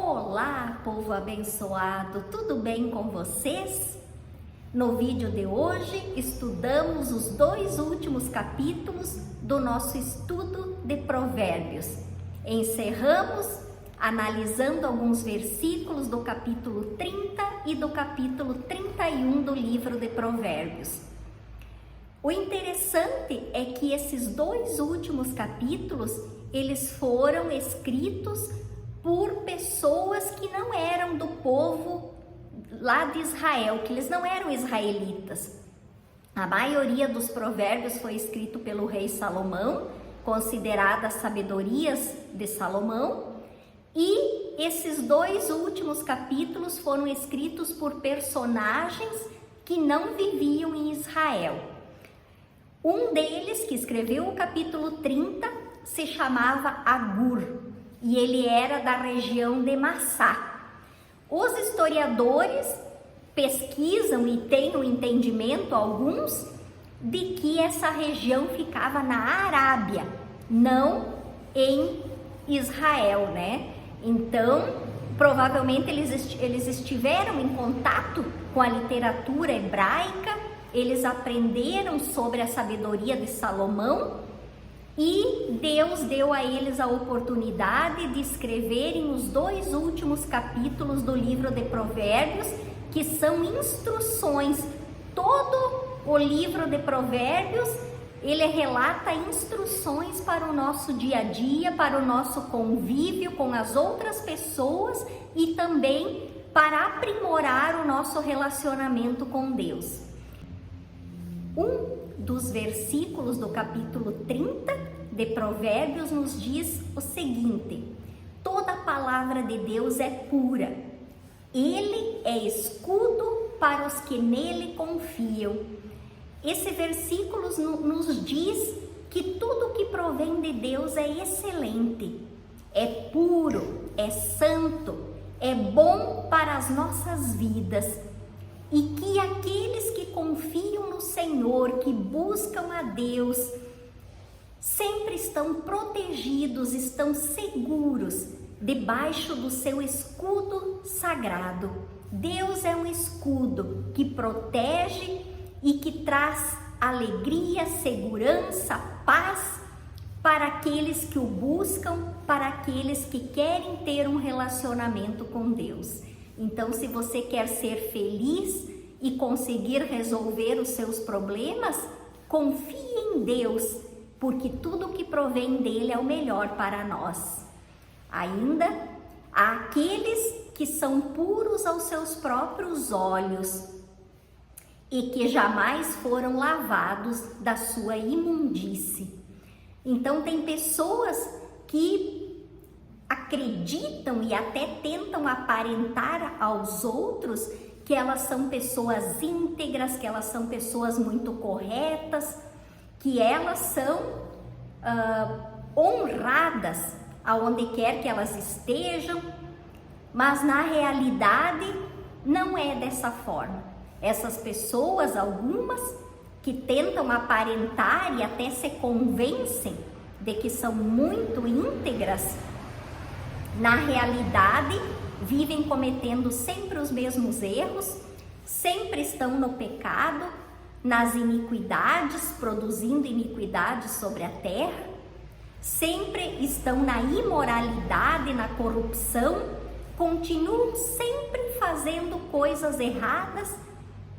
Olá, povo abençoado, tudo bem com vocês? No vídeo de hoje, estudamos os 2 últimos capítulos do nosso estudo de Provérbios. Encerramos analisando alguns versículos do capítulo 30 e do capítulo 31 do livro de Provérbios. O interessante é que esses 2 últimos capítulos, eles foram escritos por pessoas que não eram do povo lá de Israel, que eles não eram israelitas. A maioria dos provérbios foi escrito pelo rei Salomão, consideradas sabedorias de Salomão, e esses 2 últimos capítulos foram escritos por personagens que não viviam em Israel. Um deles, que escreveu o capítulo 30, se chamava Agur, e ele era da região de Massá. Os historiadores pesquisam e têm o entendimento, alguns, de que essa região ficava na Arábia, não em Israel, né? Então, provavelmente eles estiveram em contato com a literatura hebraica, eles aprenderam sobre a sabedoria de Salomão, e Deus deu a eles a oportunidade de escreverem os 2 últimos capítulos do livro de Provérbios, que são instruções. Todo o livro de Provérbios, ele relata instruções para o nosso dia a dia, para o nosso convívio com as outras pessoas e também para aprimorar o nosso relacionamento com Deus. Um dos versículos do capítulo 30 de Provérbios nos diz o seguinte: toda a palavra de Deus é pura, ele é escudo para os que nele confiam. Esse versículo nos diz que tudo que provém de Deus é excelente, é puro, é santo, é bom para as nossas vidas. E que aqueles que confiam no Senhor, que buscam a Deus, sempre estão protegidos, estão seguros debaixo do seu escudo sagrado. Deus é um escudo que protege e que traz alegria, segurança, paz para aqueles que o buscam, para aqueles que querem ter um relacionamento com Deus. Então, se você quer ser feliz e conseguir resolver os seus problemas, confie em Deus, porque tudo que provém dele é o melhor para nós. Ainda há aqueles que são puros aos seus próprios olhos e que jamais foram lavados da sua imundície. Então, tem pessoas que acreditam e até tentam aparentar aos outros que elas são pessoas íntegras, que elas são pessoas muito corretas, que elas são honradas aonde quer que elas estejam, mas na realidade não é dessa forma. Essas pessoas, algumas, que tentam aparentar e até se convencem de que são muito íntegras, na realidade vivem cometendo sempre os mesmos erros, sempre estão no pecado, nas iniquidades, produzindo iniquidades sobre a terra, sempre estão na imoralidade, na corrupção, continuam sempre fazendo coisas erradas,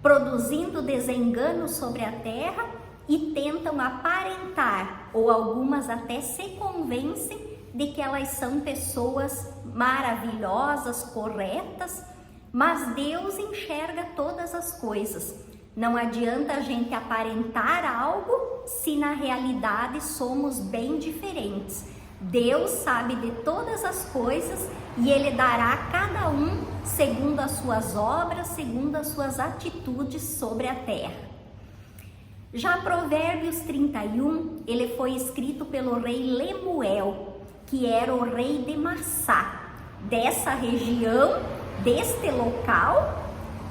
produzindo desengano sobre a terra e tentam aparentar, ou algumas até se convencem de que elas são pessoas maravilhosas, corretas, mas Deus enxerga todas as coisas. Não adianta a gente aparentar algo se na realidade somos bem diferentes. Deus sabe de todas as coisas e Ele dará a cada um segundo as suas obras, segundo as suas atitudes sobre a terra. Já Provérbios 31, ele foi escrito pelo rei Lemuel, que era o rei de Massá, dessa região, deste local,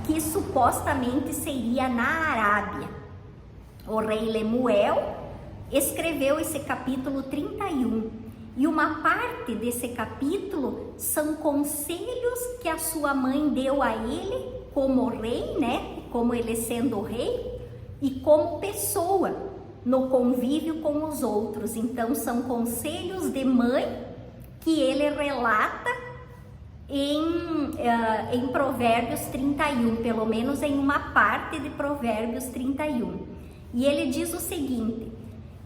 que supostamente seria na Arábia. O rei Lemuel escreveu esse capítulo 31 E uma parte desse capítulo são conselhos que a sua mãe deu a ele como rei, né? Como ele sendo rei e como pessoa no convívio com os outros. Então são conselhos de mãe que ele relata em Provérbios 31, pelo menos em uma parte de Provérbios 31. E ele diz o seguinte,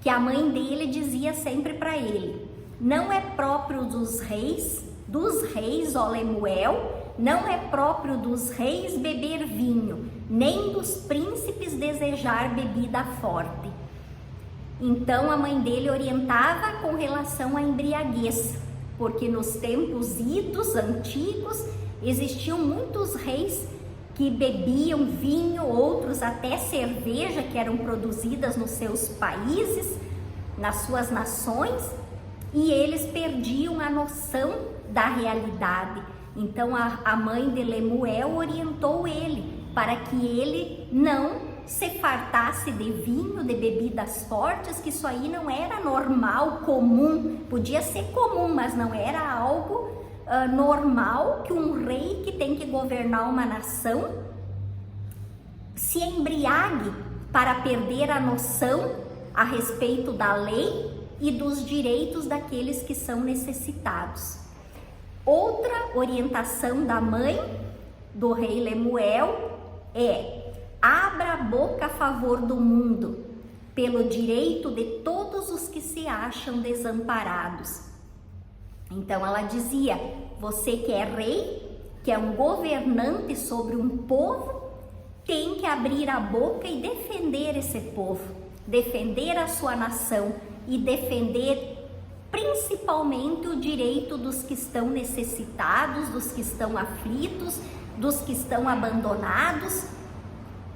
que a mãe dele dizia sempre para ele: não é próprio dos reis, ó Lemuel, não é próprio dos reis beber vinho, nem dos príncipes desejar bebida forte. Então a mãe dele orientava com relação à embriaguez, porque nos tempos idos, antigos, existiam muitos reis que bebiam vinho, outros até cerveja, que eram produzidas nos seus países, nas suas nações, e eles perdiam a noção da realidade. Então a mãe de Lemuel orientou ele para que ele não se fartasse de vinho, de bebidas fortes, que isso aí não era normal, comum. Podia ser comum, mas não era algo normal que um rei que tem que governar uma nação se embriague para perder a noção a respeito da lei e dos direitos daqueles que são necessitados. Outra orientação da mãe do rei Lemuel é: abra a boca a favor do mundo, pelo direito de todos os que se acham desamparados. Então ela dizia: você que é rei, que é um governante sobre um povo, tem que abrir a boca e defender esse povo, defender a sua nação e defender principalmente o direito dos que estão necessitados, dos que estão aflitos, dos que estão abandonados.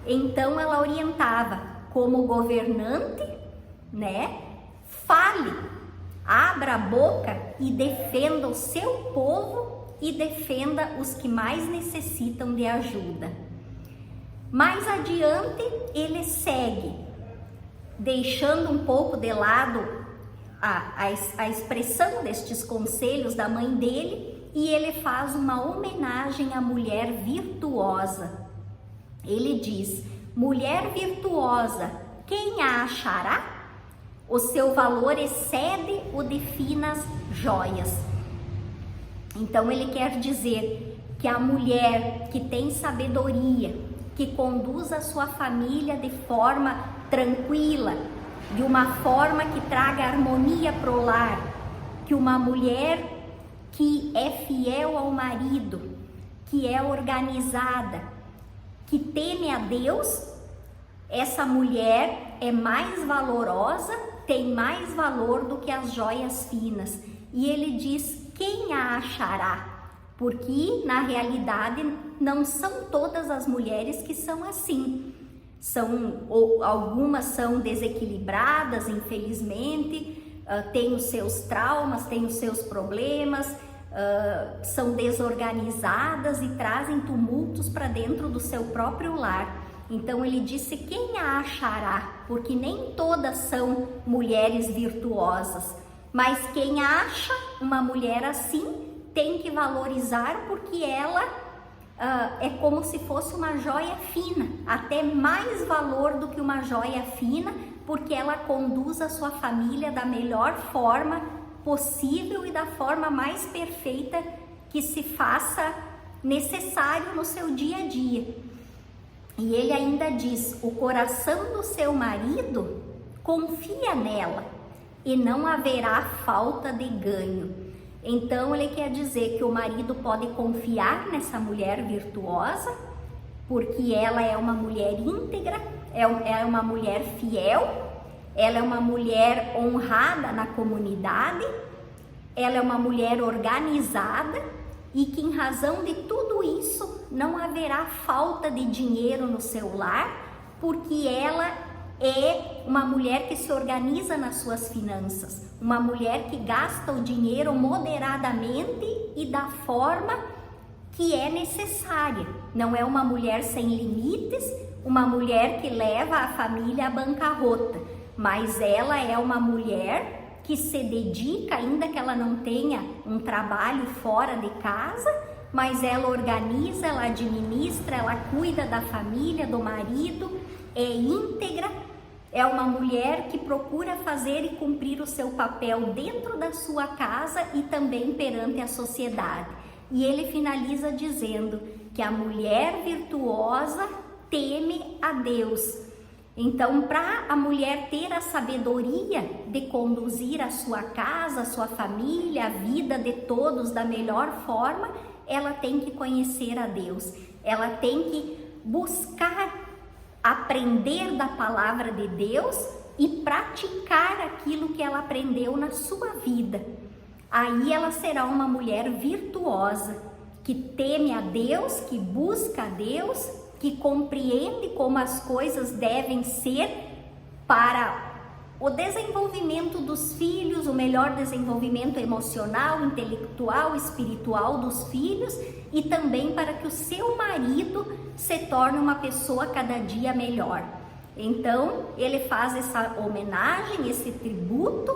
Então ela orientava como governante, né? Fale, abra a boca e defenda o seu povo e defenda os que mais necessitam de ajuda. Mais adiante ele segue, deixando um pouco de lado a expressão destes conselhos da mãe dele, e ele faz uma homenagem à mulher virtuosa. Ele diz: mulher virtuosa, quem a achará? O seu valor excede o de finas joias. Então ele quer dizer que a mulher que tem sabedoria, que conduz a sua família de forma tranquila, de uma forma que traga harmonia para o lar, que uma mulher que é fiel ao marido, que é organizada, que teme a Deus, essa mulher é mais valorosa, tem mais valor do que as joias finas. E ele diz: quem a achará? Porque na realidade não são todas as mulheres que são assim. Algumas são desequilibradas, infelizmente, têm os seus traumas, têm os seus problemas, são desorganizadas e trazem tumultos para dentro do seu próprio lar. Então ele disse: quem a achará? Porque nem todas são mulheres virtuosas, mas quem acha uma mulher assim tem que valorizar, porque ela é como se fosse uma joia fina, até mais valor do que uma joia fina, porque ela conduz a sua família da melhor forma possível e da forma mais perfeita que se faça necessário no seu dia a dia. E ele ainda diz: o coração do seu marido confia nela e não haverá falta de ganho. Então ele quer dizer que o marido pode confiar nessa mulher virtuosa, porque ela é uma mulher íntegra, é uma mulher fiel, ela é uma mulher honrada na comunidade, ela é uma mulher organizada, e que em razão de tudo isso não haverá falta de dinheiro no seu lar, porque ela é uma mulher que se organiza nas suas finanças, uma mulher que gasta o dinheiro moderadamente e da forma que é necessária. Não é uma mulher sem limites, uma mulher que leva a família à bancarrota, mas ela é uma mulher que se dedica, ainda que ela não tenha um trabalho fora de casa, mas ela organiza, ela administra, ela cuida da família, do marido, é íntegra, é uma mulher que procura fazer e cumprir o seu papel dentro da sua casa e também perante a sociedade. E ele finaliza dizendo que a mulher virtuosa teme a Deus. Então, para a mulher ter a sabedoria de conduzir a sua casa, a sua família, a vida de todos da melhor forma, ela tem que conhecer a Deus. Ela tem que buscar aprender da palavra de Deus e praticar aquilo que ela aprendeu na sua vida. Aí ela será uma mulher virtuosa, que teme a Deus, que busca a Deus, que compreende como as coisas devem ser para o desenvolvimento dos filhos, o melhor desenvolvimento emocional, intelectual, espiritual dos filhos e também para que o seu marido se torne uma pessoa cada dia melhor. Então, ele faz essa homenagem, esse tributo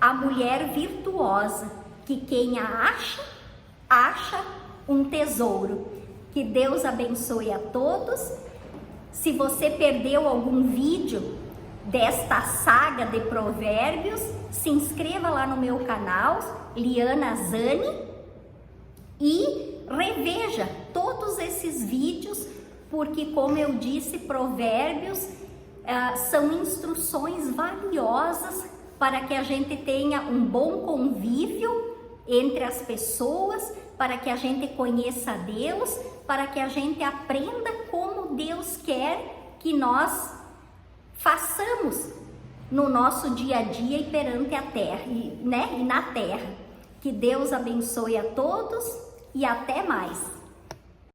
à mulher virtuosa, que quem a acha, acha um tesouro. Que Deus abençoe a todos. Se você perdeu algum vídeo desta saga de provérbios, se inscreva lá no meu canal, Liana Zani, e reveja todos esses vídeos, porque, como eu disse, provérbios são instruções valiosas para que a gente tenha um bom convívio entre as pessoas, para que a gente conheça Deus, para que a gente aprenda como Deus quer que nós façamos no nosso dia a dia e perante a terra, e na terra. Que Deus abençoe a todos e até mais.